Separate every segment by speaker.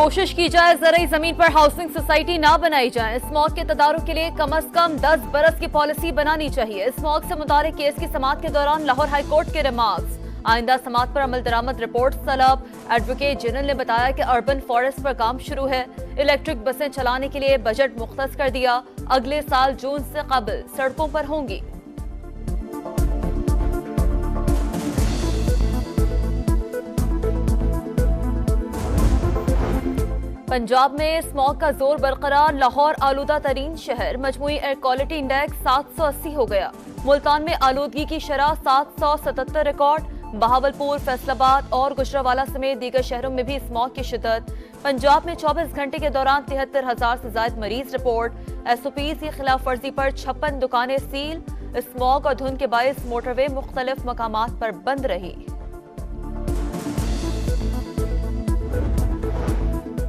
Speaker 1: कोशिश की जाए ज़रूरी जमीन पर हाउसिंग सोसाइटी ना बनाई जाए। स्मॉग के तदारुक के लिए कम अज कम 10 बरस की पॉलिसी बनानी चाहिए। स्मॉग से मुतालिक केस की समाअत के दौरान लाहौर हाईकोर्ट के रिमार्क्स। आइंदा समाअत पर अमल दरामद रिपोर्ट तलब। एडवोकेट जनरल ने बताया कि अर्बन फॉरेस्ट पर काम शुरू है। इलेक्ट्रिक बसें चलाने के लिए बजट मुख्तस कर दिया। अगले साल जून से कबल सड़कों पर होंगी। पंजाब में स्मॉग का जोर बरकरार। लाहौर आलूदा तरीन शहर। मजमूई एयर क्वालिटी इंडेक्स 780 हो गया। मुल्तान में आलूदगी की शरह 777 रिकॉर्ड। बहावलपुर, फैसलाबाद और गुजरावाला समेत दीगर शहरों में भी स्मॉग की शिद्दत। पंजाब में 24 घंटे के दौरान 73,000 से ज्यादा मरीज रिपोर्ट। एसओपी की खिलाफ वर्जी पर 56 दुकानें सील। स्मॉग और धुंध के बायस मोटरवे मुख्तलिफ मकामात पर बंद रही।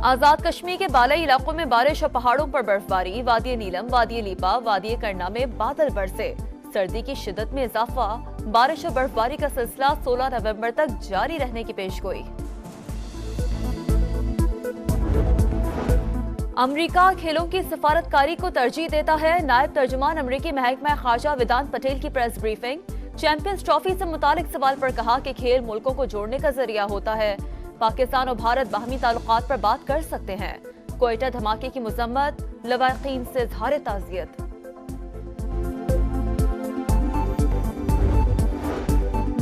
Speaker 1: आजाद कश्मीर के बालाई इलाकों में बारिश और पहाड़ों पर बर्फबारी। वादी नीलम, वादी लीपा, वादी करना में बादल बरसे। सर्दी की शिद्दत में इजाफा। बारिश और बर्फबारी का सिलसिला 16 नवंबर तक जारी रहने की पेशगोई। अमरीका खेलों की सिफारतकारी को तरजीह देता है। नायब तर्जुमान अमरीकी महकमा खारजा वेदांत पटेल की प्रेस ब्रीफिंग। चैंपियंस ट्रॉफी से मुतालिक सवाल पर कहा कि खेल मुल्कों को जोड़ने का जरिया होता है। पाकिस्तान और भारत बाहमी ताल्लुकात पर बात कर सकते हैं। क्वेटा धमाके की मुजम्मत। लवाकीन से इज़हार ताज़ियत।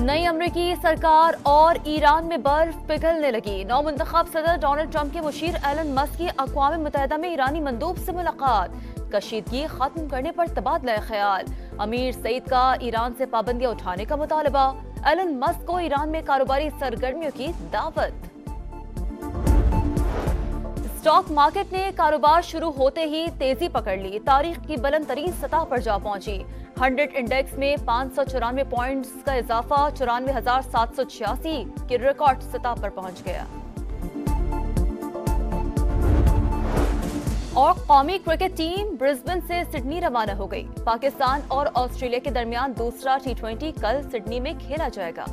Speaker 1: नई अमरीकी सरकार और ईरान में बर्फ पिघलने लगी। नौमुंतखब सदर डोनाल्ड ट्रंप के मुशीर एलन मस्क की अक़वाम मुत्तहिदा में ईरानी मंदूब से मुलाकात। कशीदगी खत्म करने पर तबादला ख्याल। अमीर सईद का ईरान से पाबंदियां उठाने का मुतालबा। एलन मस्क को ईरान में कारोबारी सरगर्मियों की दावत। स्टॉक मार्केट ने कारोबार शुरू होते ही तेजी पकड़ ली। तारीख की बुलंद तरीन सतह पर जा पहुंची। 100 इंडेक्स में 594 पॉइंट्स का इजाफा 94,786 की रिकॉर्ड सतह पर पहुंच गया। और कौमी क्रिकेट टीम ब्रिस्बेन से सिडनी रवाना हो गई। पाकिस्तान और ऑस्ट्रेलिया के दरमियान दूसरा T20 कल सिडनी में खेला जाएगा।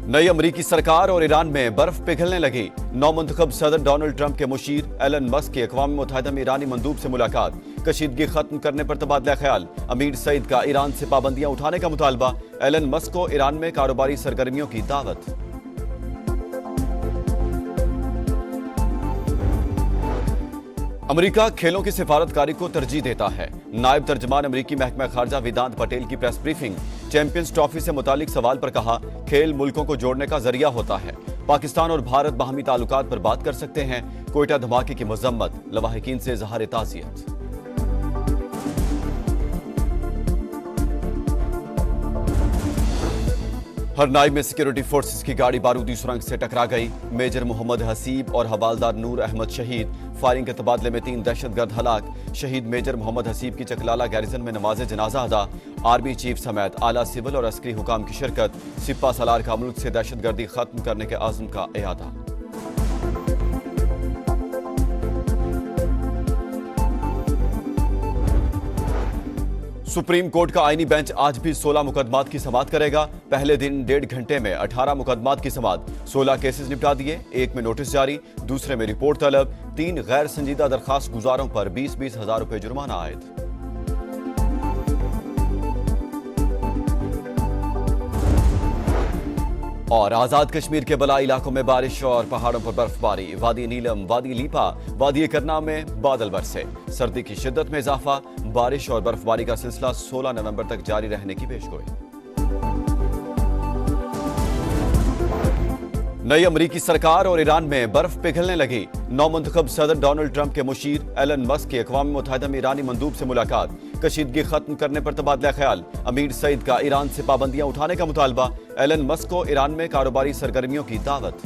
Speaker 2: नई अमरीकी सरकार और ईरान में बर्फ पिघलने लगी। नौमुंतखब सदर डोनाल्ड ट्रंप के मुशीर एलन मस्क की अक़वाम मुत्तहिदा में ईरानी मंदूब से मुलाकात। कशीदगी खत्म करने पर तबादला ख्याल। अमीर सईद का ईरान से पाबंदियां उठाने का मुतालबा। एलन मस्क को ईरान में कारोबारी सरगर्मियों की दावत। अमेरिका खेलों की सिफारतकारी को तरजीह देता है। नायब तर्जमान अमरीकी महकमा खारजा वेदांत पटेल की प्रेस ब्रीफिंग। चैंपियंस ट्रॉफी से मुतालिक सवाल पर कहा, खेल मुल्कों को जोड़ने का जरिया होता है। पाकिस्तान और भारत बाहमी ताल्लुकात पर बात कर सकते हैं। क्वेटा धमाके की मजम्मत। लवाहिकीन से इज़हार ताज़ियत। हरनाई में सिक्योरिटी फोर्सेस की गाड़ी बारूदी सुरंग से टकरा गई। मेजर मोहम्मद हसीब और हवालदार नूर अहमद शहीद। फायरिंग के तबादले में 3 दहशतगर्द हलाक। शहीद मेजर मोहम्मद हसीब की चकलाला गैरिजन में नमाज जनाजा अदा। आर्मी चीफ समेत आला सिविल और अस्करी हुकाम की शिरकत। सिपा सलार का मुल्क से दहशतगर्दी खत्म करने के आज़म का इरादा। सुप्रीम कोर्ट का आईनी बेंच आज भी 16 मुकदमात की समाअत करेगा। पहले दिन 1.5 घंटे में 18 मुकदमात की समाअत। 16 केसेस निपटा दिए। एक में नोटिस जारी, दूसरे में रिपोर्ट तलब। 3 गैर संजीदा दरखास्त गुजारों पर 20-20 हजार रुपए जुर्माना आयद। और आजाद कश्मीर के बलाई इलाकों में बारिश और पहाड़ों पर बर्फबारी। वादी नीलम, वादी लीपा, वादी करना में बादल बरसे। सर्दी की शिद्दत में इजाफा। बारिश और बर्फबारी का सिलसिला 16 नवंबर तक जारी रहने की पेशगोई। नई अमरीकी सरकार और ईरान में बर्फ पिघलने लगी। नौमुंतखब सदर डोनाल्ड ट्रंप के मुशीर एलन मस्क की अक़वाम मुत्तहिदा में ईरानी मंदूब से मुलाकात। कशीदगी खत्म करने पर तबादला ख्याल। अमीर सईद का ईरान से पाबंदियां उठाने का मुतालबा। एलन मस्क को ईरान में कारोबारी सरगर्मियों की दावत।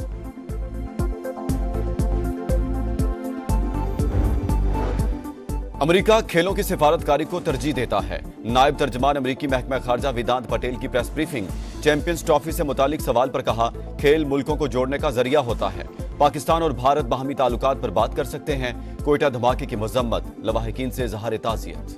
Speaker 2: अमेरिका खेलों की सिफारतकारी को तरजीह देता है। नायब तर्जमान अमरीकी महकमा खारजा वेदांत पटेल की प्रेस ब्रीफिंग। चैंपियंस ट्रॉफी से मुतालिक सवाल पर कहा, खेल मुल्कों को जोड़ने का जरिया होता है। पाकिस्तान और भारत बाहमी ताल्लुकात पर बात कर सकते हैं। क्वेटा धमाके की मजम्मत। लवाहिकीन से इज़हार ताज़ियत।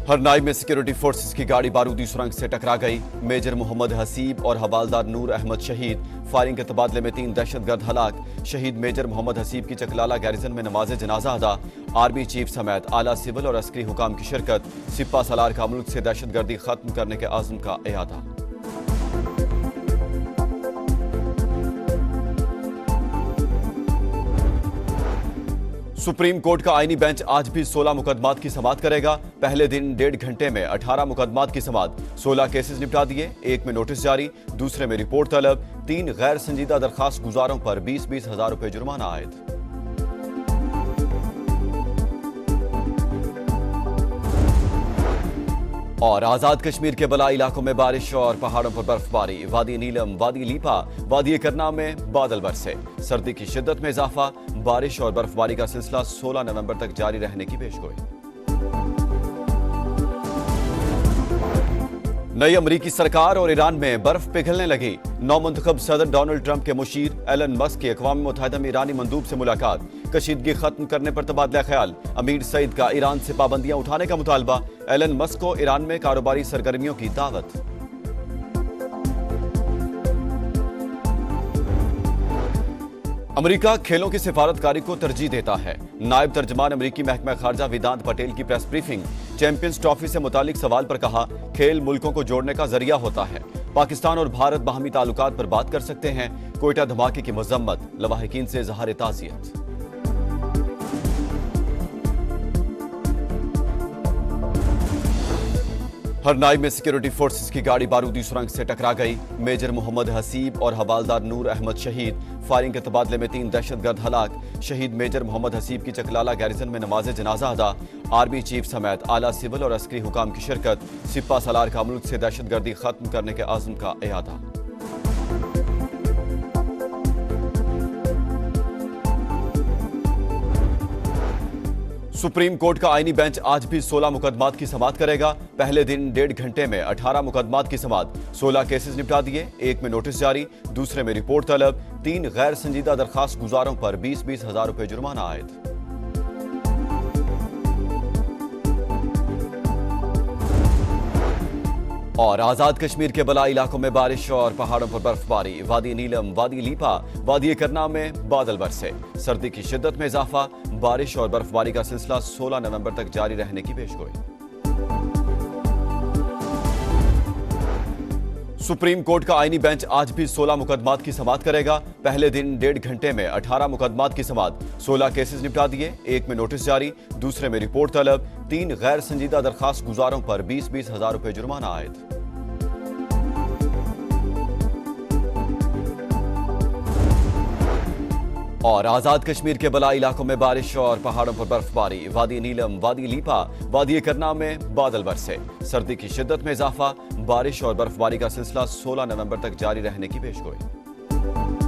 Speaker 2: हरनाई में सिक्योरिटी फोर्सेस की गाड़ी बारूदी सुरंग से टकरा गई। मेजर मोहम्मद हसीब और हवालदार नूर अहमद शहीद। फायरिंग के तबादले में 3 दहशतगर्द हलाक। शहीद मेजर मोहम्मद हसीब की चकलाला गैरिजन में नमाज जनाजा अदा। आर्मी चीफ समेत आला सिविल और अस्करी हुकाम की शिरकत। सिपा सलार का मुल्क से दहशतगर्दी खत्म करने के आज़म का इरादा। सुप्रीम कोर्ट का आईनी बेंच आज भी 16 मुकदमात की समाअत करेगा। पहले दिन 1.5 घंटे में 18 मुकदमात की समाअत। 16 केसेस निपटा दिए, एक में नोटिस जारी, दूसरे में रिपोर्ट तलब। 3 गैर संजीदा दरखास्त गुजारों पर 20-20 हजार रुपए जुर्माना आयद। और आजाद कश्मीर के बलाई इलाकों में बारिश और पहाड़ों पर बर्फबारी। वादी नीलम, वादी लीपा, वादी करना में बादल बरसे। सर्दी की शिद्दत में इजाफा। बारिश और बर्फबारी का सिलसिला 16 नवंबर तक जारी रहने की पेशगोई। नई अमरीकी सरकार और ईरान में बर्फ पिघलने लगी। नौमुंतखब सदर डोनाल्ड ट्रंप के मुशीर एलन मस्क की अक़वाम मुत्तहिदा में ईरानी मंदूब से मुलाकात। कशीदगी खत्म करने पर तबादला ख्याल। अमीर सईद का ईरान से पाबंदियां उठाने का मुतालबा। एलन मस्क को ईरान में कारोबारी सरगर्मियों की दावत। अमेरिका खेलों की सिफारतकारी को तरजीह देता है। नायब तर्जमान अमेरिकी महकमा खारजा वेदांत पटेल की प्रेस ब्रीफिंग। चैंपियंस ट्रॉफी से मुतालिक सवाल पर कहा, खेल मुल्कों को जोड़ने का जरिया होता है। पाकिस्तान और भारत बाहमी ताल्लुकात पर बात कर सकते हैं। कोयटा धमाके की मजम्मत। लवाहिकीन से इजहार ताज़ियत। हरनाई में सिक्योरिटी फोर्सेस की गाड़ी बारूदी सुरंग से टकरा गई। मेजर मोहम्मद हसीब और हवालदार नूर अहमद शहीद। फायरिंग के तबादले में 3 दहशतगर्द हलाक। शहीद मेजर मोहम्मद हसीब की चकलाला गैरिजन में नमाज जनाजा अदा। आर्मी चीफ समेत आला सिविल और अस्करी हुकाम की शिरकत। सिपा सलार का मुल्क से दहशतगर्दी खत्म करने के आज़म का इरादा। सुप्रीम कोर्ट का आईनी बेंच आज भी 16 मुकदमात की समाअत करेगा। पहले दिन 1.5 घंटे में 18 मुकदमात की समाअत। 16 केसेस निपटा दिए, एक में नोटिस जारी, दूसरे में रिपोर्ट तलब। 3 गैर संजीदा दरखास्त गुजारों पर 20-20 हजार रुपए जुर्माना आयद। और आजाद कश्मीर के बलाई इलाकों में बारिश और पहाड़ों पर बर्फबारी। वादी नीलम, वादी लीपा, वादी करना में बादल बरसे। सर्दी की शिद्दत में इजाफा। बारिश और बर्फबारी का सिलसिला 16 नवंबर तक जारी रहने की पेशगोई। सुप्रीम कोर्ट का आईनी बेंच आज भी 16 मुकदमात की समाअत करेगा। पहले दिन 1.5 घंटे में 18 मुकदमात की समाअत। 16 केसेस निपटा दिए, एक में नोटिस जारी, दूसरे में रिपोर्ट तलब। 3 गैर संजीदा दरखास्त गुजारों पर 20-20 हजार रुपए जुर्माना आयद। और आजाद कश्मीर के बलाई इलाकों में बारिश और पहाड़ों पर बर्फबारी। वादी नीलम, वादी लीपा, वादी करना में बादल बरसे। सर्दी की शिद्दत में इजाफा। बारिश और बर्फबारी का सिलसिला 16 नवंबर तक जारी रहने की पेशगोई।